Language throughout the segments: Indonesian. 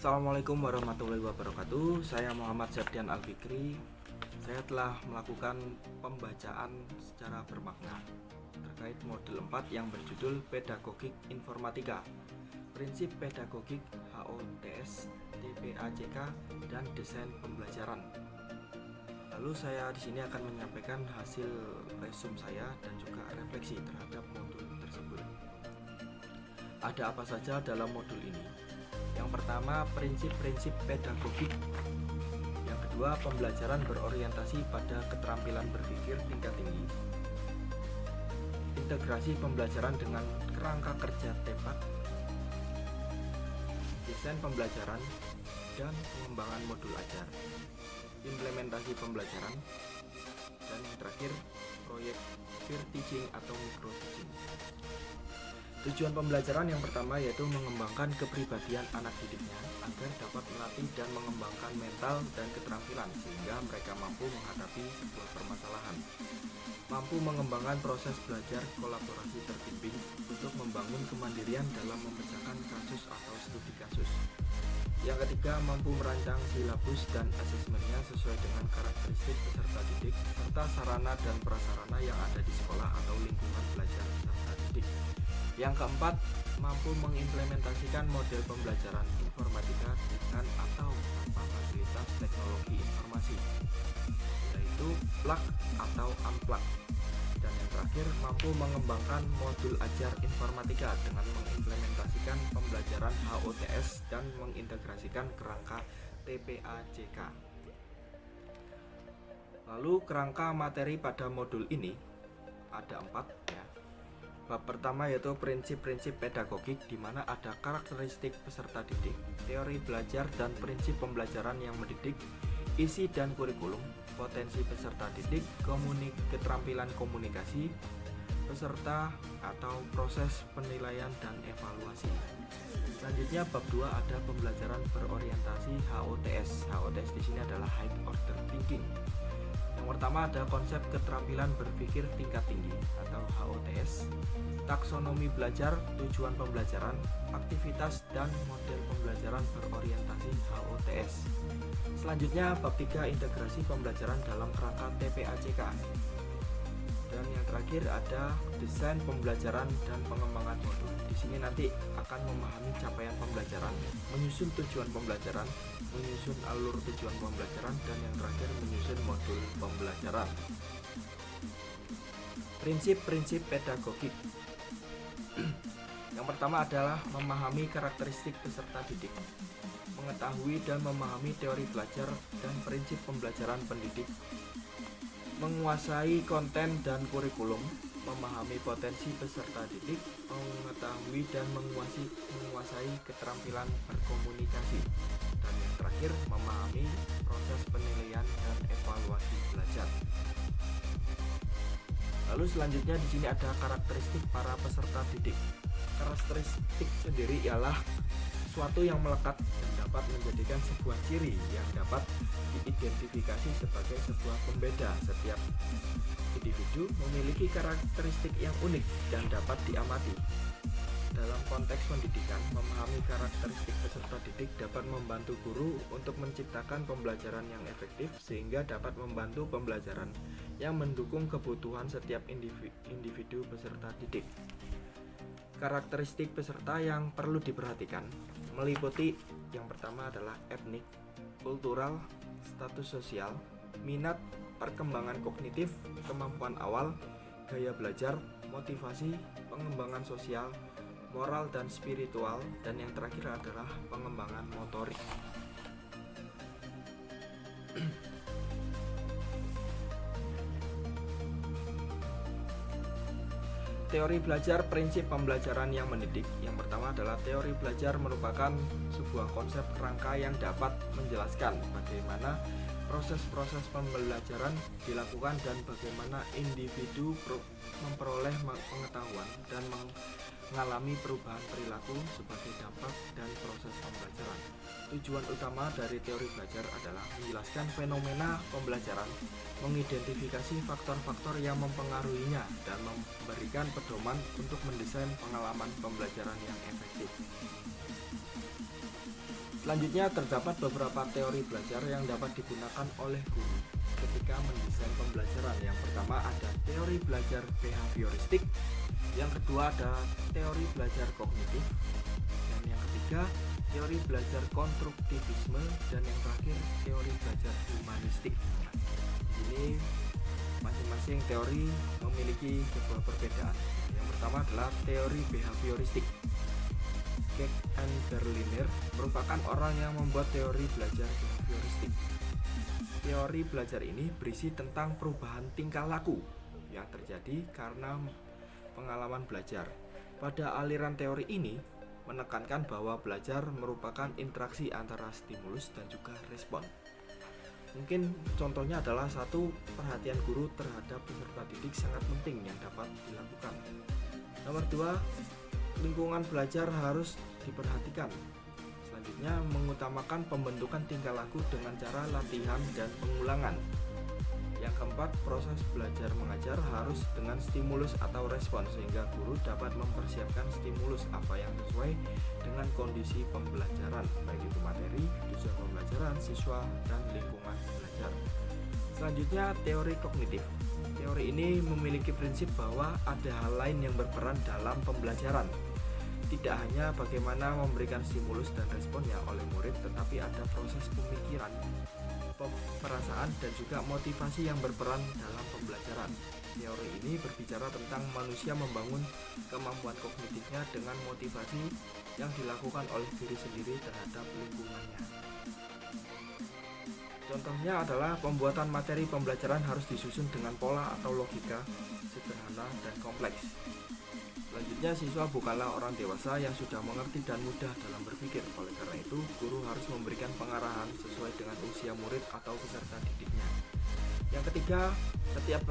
Assalamualaikum warahmatullahi wabarakatuh. Saya Muhammad Septian Alfikri. Saya telah melakukan pembacaan secara bermakna terkait modul 4 yang berjudul Pedagogik Informatika, Prinsip Pedagogik HOTS, TPACK, dan Desain Pembelajaran. Lalu saya di sini akan menyampaikan hasil resume saya dan juga refleksi terhadap modul tersebut. Ada apa saja dalam modul ini? Yang pertama, prinsip-prinsip pedagogik. Yang kedua, pembelajaran berorientasi pada keterampilan berpikir tingkat tinggi. Integrasi pembelajaran dengan kerangka kerja tepat. Desain pembelajaran dan pengembangan modul ajar. Implementasi pembelajaran. Dan yang terakhir, proyek peer teaching atau micro teaching. Tujuan pembelajaran yang pertama yaitu mengembangkan kepribadian anak didiknya agar dapat melatih dan mengembangkan mental dan keterampilan sehingga mereka mampu menghadapi sebuah permasalahan. Mampu mengembangkan proses belajar kolaborasi terbimbing untuk membangun kemandirian dalam memecahkan kasus atau studi kasus. Yang ketiga, mampu merancang silabus dan asesmennya sesuai dengan karakteristik peserta didik serta sarana dan prasarana yang ada di sekolah atau lingkungan belajar peserta didik. Yang keempat, mampu mengimplementasikan model pembelajaran informatika dengan atau tanpa fasilitas teknologi informasi, yaitu plug atau unplug. Dan yang terakhir, mampu mengembangkan modul ajar informatika dengan mengimplementasikan pembelajaran HOTS dan mengintegrasikan kerangka TPACK. Lalu kerangka materi pada modul ini ada 4 ya. Bab pertama yaitu prinsip-prinsip pedagogik, di mana ada karakteristik peserta didik, teori belajar dan prinsip pembelajaran yang mendidik, isi dan kurikulum, potensi peserta didik, keterampilan komunikasi peserta atau proses penilaian dan evaluasi. Selanjutnya bab 2 ada pembelajaran berorientasi HOTS. HOTS di sini adalah High Order Thinking. Yang pertama ada konsep keterampilan berpikir tingkat tinggi atau HOTS, taksonomi belajar, tujuan pembelajaran, aktivitas dan model pembelajaran berorientasi HOTS. Selanjutnya bab 3 integrasi pembelajaran dalam kerangka TPACK. Dan yang terakhir ada desain pembelajaran dan pengembangan modul. Di sini nanti akan memahami capaian pembelajaran, menyusun tujuan pembelajaran, menyusun alur tujuan pembelajaran, dan yang terakhir menyusun modul pembelajaran. Prinsip-prinsip pedagogik. Yang pertama adalah memahami karakteristik peserta didik, mengetahui dan memahami teori belajar dan prinsip pembelajaran pendidik, menguasai konten dan kurikulum, memahami potensi peserta didik, mengetahui dan menguasai keterampilan berkomunikasi, dan yang terakhir memahami proses penilaian dan evaluasi belajar. Lalu selanjutnya di sini ada karakteristik para peserta didik. Karakteristik sendiri ialah suatu yang melekat dan dapat menjadikan sebuah ciri yang dapat diidentifikasi sebagai sebuah pembeda. Setiap individu memiliki karakteristik yang unik dan dapat diamati. Dalam konteks pendidikan, memahami karakteristik peserta didik dapat membantu guru untuk menciptakan pembelajaran yang efektif sehingga dapat membantu pembelajaran yang mendukung kebutuhan setiap individu peserta didik. Karakteristik peserta yang perlu diperhatikan meliputi yang pertama adalah etnik, kultural, status sosial, minat, perkembangan kognitif, kemampuan awal, gaya belajar, motivasi, pengembangan sosial, moral dan spiritual, dan yang terakhir adalah pengembangan motorik. Teori belajar, prinsip pembelajaran yang mendidik. Yang pertama adalah teori belajar merupakan sebuah konsep kerangka yang dapat menjelaskan bagaimana proses-proses pembelajaran dilakukan dan bagaimana individu memperoleh pengetahuan dan mengalami perubahan perilaku sebagai dampak dan proses pembelajaran. Tujuan utama dari teori belajar adalah menjelaskan fenomena pembelajaran, mengidentifikasi faktor-faktor yang mempengaruhinya, dan memberikan pedoman untuk mendesain pengalaman pembelajaran yang efektif. Selanjutnya terdapat beberapa teori belajar yang dapat digunakan oleh guru ketika mendesain pembelajaran. Yang pertama ada teori belajar behavioristik, yang kedua ada teori belajar kognitif, dan yang ketiga teori belajar konstruktivisme, dan yang terakhir teori belajar humanistik. Ini masing-masing teori memiliki sebuah perbedaan. Yang pertama adalah teori behavioristik. Keck and Berliner merupakan orang yang membuat teori belajar behavioristik. Teori belajar ini berisi tentang perubahan tingkah laku yang terjadi karena pengalaman belajar. Pada aliran teori ini menekankan bahwa belajar merupakan interaksi antara stimulus dan juga respon. Mungkin contohnya adalah satu, perhatian guru terhadap peserta didik sangat penting yang dapat dilakukan. Nomor dua, lingkungan belajar harus diperhatikan. Selanjutnya, mengutamakan pembentukan tingkah laku dengan cara latihan dan pengulangan. Yang keempat, proses belajar mengajar harus dengan stimulus atau respon sehingga guru dapat mempersiapkan stimulus apa yang sesuai dengan kondisi pembelajaran, baik itu materi, tujuan pembelajaran, siswa, dan lingkungan belajar. Selanjutnya, teori kognitif. Teori ini memiliki prinsip bahwa ada hal lain yang berperan dalam pembelajaran. Tidak hanya bagaimana memberikan stimulus dan responnya oleh murid, tetapi ada proses pemikiran, perasaan, dan juga motivasi yang berperan dalam pembelajaran. Teori ini berbicara tentang manusia membangun kemampuan kognitifnya dengan motivasi yang dilakukan oleh diri sendiri terhadap lingkungannya. Contohnya adalah pembuatan materi pembelajaran harus disusun dengan pola atau logika sederhana dan kompleks. Selanjutnya, siswa bukanlah orang dewasa yang sudah mengerti dan mudah dalam berpikir. Oleh karena itu, guru harus memberikan pengarahan sesuai dengan usia murid atau peserta didiknya. Yang ketiga, setiap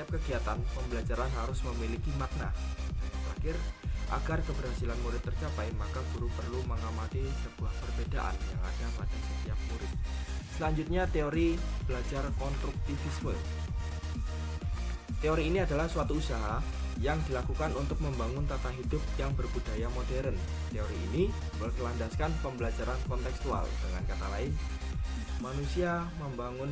kegiatan pembelajaran harus memiliki makna. Terakhir, agar keberhasilan murid tercapai, maka guru perlu mengamati sebuah perbedaan yang ada pada setiap murid. Selanjutnya, teori belajar konstruktivisme. Teori ini adalah suatu usaha yang dilakukan untuk membangun tata hidup yang berbudaya modern. Teori ini berlandaskan pembelajaran kontekstual. Dengan kata lain, manusia membangun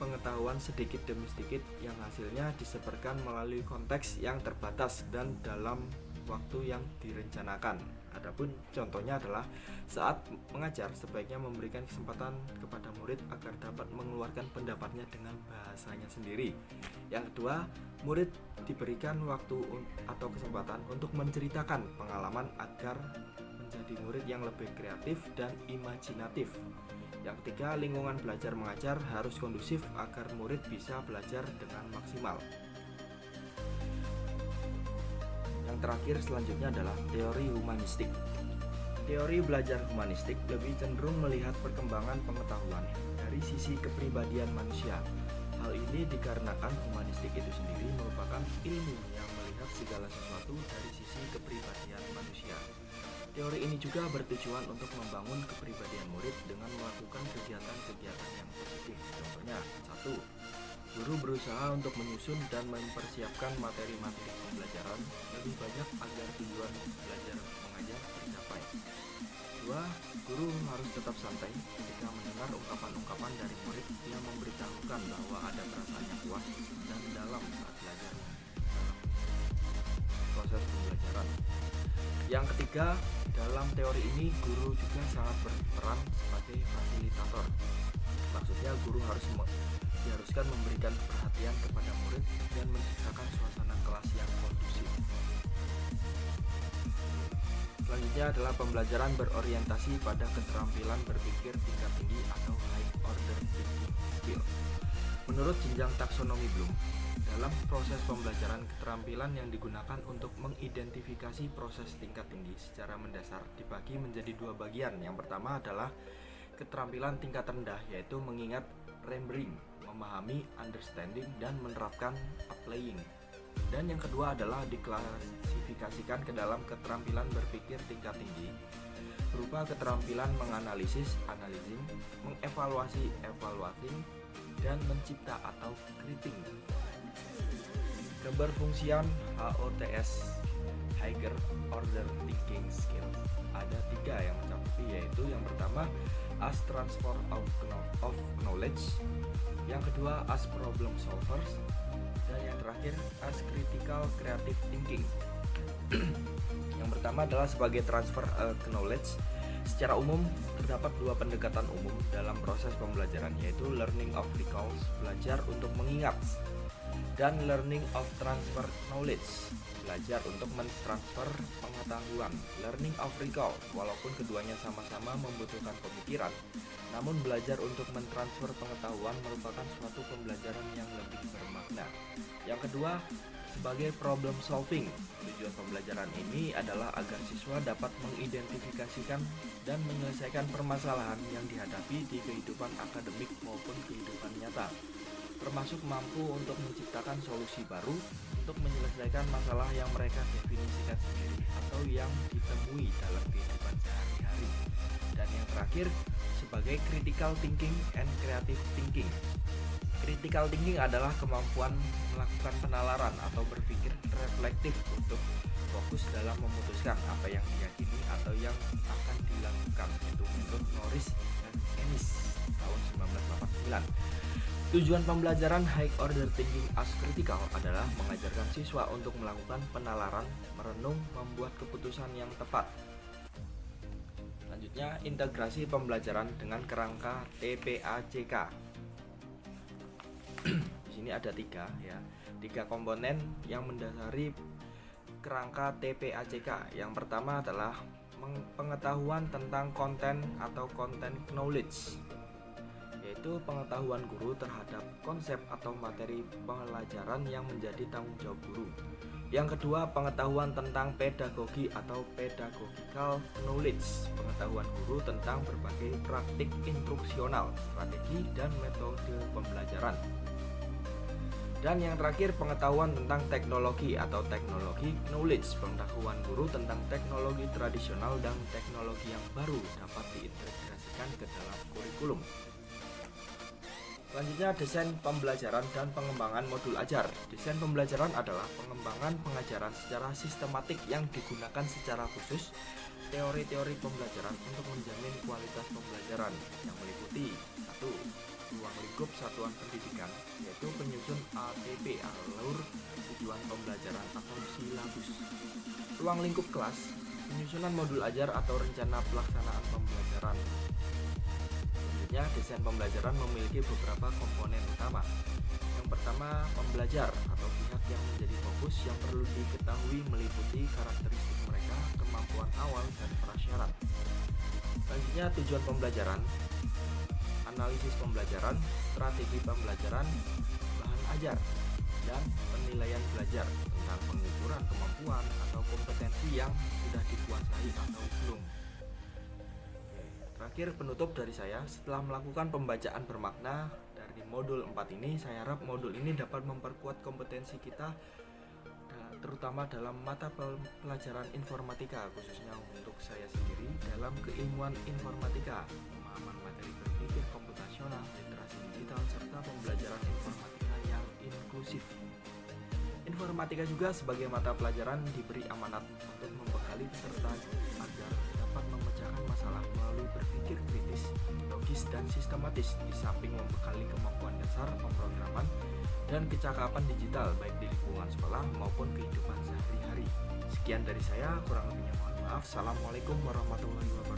pengetahuan sedikit demi sedikit yang hasilnya disebarkan melalui konteks yang terbatas dan dalam waktu yang direncanakan. Adapun contohnya adalah saat mengajar sebaiknya memberikan kesempatan kepada murid agar dapat mengeluarkan pendapatnya dengan bahasanya sendiri. Yang kedua, murid diberikan waktu atau kesempatan untuk menceritakan pengalaman agar menjadi murid yang lebih kreatif dan imajinatif. Yang ketiga, lingkungan belajar mengajar harus kondusif agar murid bisa belajar dengan maksimal. Yang terakhir selanjutnya adalah teori humanistik. Teori belajar humanistik lebih cenderung melihat perkembangan pengetahuan dari sisi kepribadian manusia. Hal ini dikarenakan humanistik itu sendiri merupakan ilmu yang melihat segala sesuatu dari sisi kepribadian manusia. Teori ini juga bertujuan untuk membangun kepribadian murid dengan melakukan kegiatan-kegiatan yang positif. Contohnya, 1. Guru berusaha untuk menyusun dan mempersiapkan materi-materi pembelajaran lebih banyak agar tujuan belajar mengajar tercapai. 2. Guru harus tetap santai ketika mendengar ungkapan-ungkapan dari murid yang memberitahukan bahwa ada perasaan yang kuat dan dalam saat belajar proses pembelajaran. Yang ketiga, dalam teori ini guru juga sangat berperan sebagai fasilitator. Maksudnya guru diharuskan memberikan perhatian kepada murid dan menciptakan suasana kelas yang kondusif. Selanjutnya adalah pembelajaran berorientasi pada keterampilan berpikir tingkat tinggi atau high order thinking skill. Menurut jenjang taksonomi Bloom, dalam proses pembelajaran keterampilan yang digunakan untuk mengidentifikasi proses tingkat tinggi secara mendasar dibagi menjadi dua bagian. Yang pertama adalah keterampilan tingkat rendah, yaitu mengingat, remembering, memahami, understanding, dan menerapkan, applying. Dan yang kedua adalah diklasifikasikan ke dalam keterampilan berpikir tingkat tinggi berupa keterampilan menganalisis, analyzing, mengevaluasi, evaluating, dan mencipta atau creating. Keberfungsian HOTS, Higher Order Thinking Skills, ada 3 yang mencakupi, yaitu yang pertama as transfer of knowledge, yang kedua as problem solvers, dan yang terakhir as critical creative thinking. Yang pertama adalah sebagai transfer knowledge. Secara umum terdapat dua pendekatan umum dalam proses pembelajaran, yaitu learning of recalls, belajar untuk mengingat, dan learning of transfer knowledge, belajar untuk mentransfer pengetahuan. Learning of recall, walaupun keduanya sama-sama membutuhkan pemikiran, namun belajar untuk mentransfer pengetahuan merupakan suatu pembelajaran yang lebih bermakna. Yang kedua, sebagai problem solving. Tujuan pembelajaran ini adalah agar siswa dapat mengidentifikasikan dan menyelesaikan permasalahan yang dihadapi di kehidupan akademik maupun kehidupan nyata, termasuk mampu untuk menciptakan solusi baru untuk menyelesaikan masalah yang mereka definisikan sendiri atau yang ditemui dalam kehidupan sehari-hari. Dan yang terakhir, sebagai critical thinking and creative thinking. Critical thinking adalah kemampuan melakukan penalaran atau berpikir reflektif untuk fokus dalam memutuskan apa yang diyakini atau yang akan dilakukan, itu menurut Norris dan Ennis tahun 1989. Tujuan pembelajaran high order thinking as critical adalah mengajarkan siswa untuk melakukan penalaran, merenung, membuat keputusan yang tepat. Selanjutnya, integrasi pembelajaran dengan kerangka TPACK. Di sini ada tiga komponen yang mendasari kerangka TPACK. Yang pertama adalah pengetahuan tentang konten atau content knowledge, yaitu pengetahuan guru terhadap konsep atau materi pelajaran yang menjadi tanggung jawab guru. Yang kedua, pengetahuan tentang pedagogi atau pedagogical knowledge, pengetahuan guru tentang berbagai praktik instruksional, strategi, dan metode pembelajaran. Dan yang terakhir, pengetahuan tentang teknologi atau teknologi knowledge, pengetahuan guru tentang teknologi tradisional dan teknologi yang baru dapat diintegrasikan ke dalam kurikulum. Selanjutnya, desain pembelajaran dan pengembangan modul ajar. Desain pembelajaran adalah pengembangan pengajaran secara sistematik yang digunakan secara khusus teori-teori pembelajaran untuk menjamin kualitas pembelajaran yang meliputi 1. Ruang lingkup satuan pendidikan, yaitu penyusun ATP alur tujuan pembelajaran atau silabus. Ruang lingkup kelas, penyusunan modul ajar atau rencana pelaksanaan pembelajaran. Selanjutnya, desain pembelajaran memiliki beberapa komponen utama. Yang pertama, pembelajar atau pihak yang menjadi fokus yang perlu diketahui meliputi karakteristik mereka, kemampuan awal, dan prasyarat. Selanjutnya, tujuan pembelajaran, analisis pembelajaran, strategi pembelajaran, bahan ajar, dan penilaian belajar tentang pengukuran kemampuan atau kompetensi yang sudah dikuasai atau belum. Terakhir, penutup dari saya, setelah melakukan pembacaan bermakna dari modul 4 ini, saya harap modul ini dapat memperkuat kompetensi kita, terutama dalam mata pelajaran informatika, khususnya untuk saya sendiri dalam keilmuan informatika, pemahaman materi berpikir komputasional, literasi digital, serta pembelajaran informatika yang inklusif. Informatika juga sebagai mata pelajaran diberi amanat untuk membekali peserta agar dapat memecahkan masalah melalui berpikir kritis, logis, dan sistematis, di samping membekali kemampuan dasar pemrograman dan kecakapan digital baik di lingkungan sekolah maupun kehidupan sehari-hari. Sekian dari saya, kurang lebihnya mohon maaf. Assalamualaikum warahmatullahi wabarakatuh.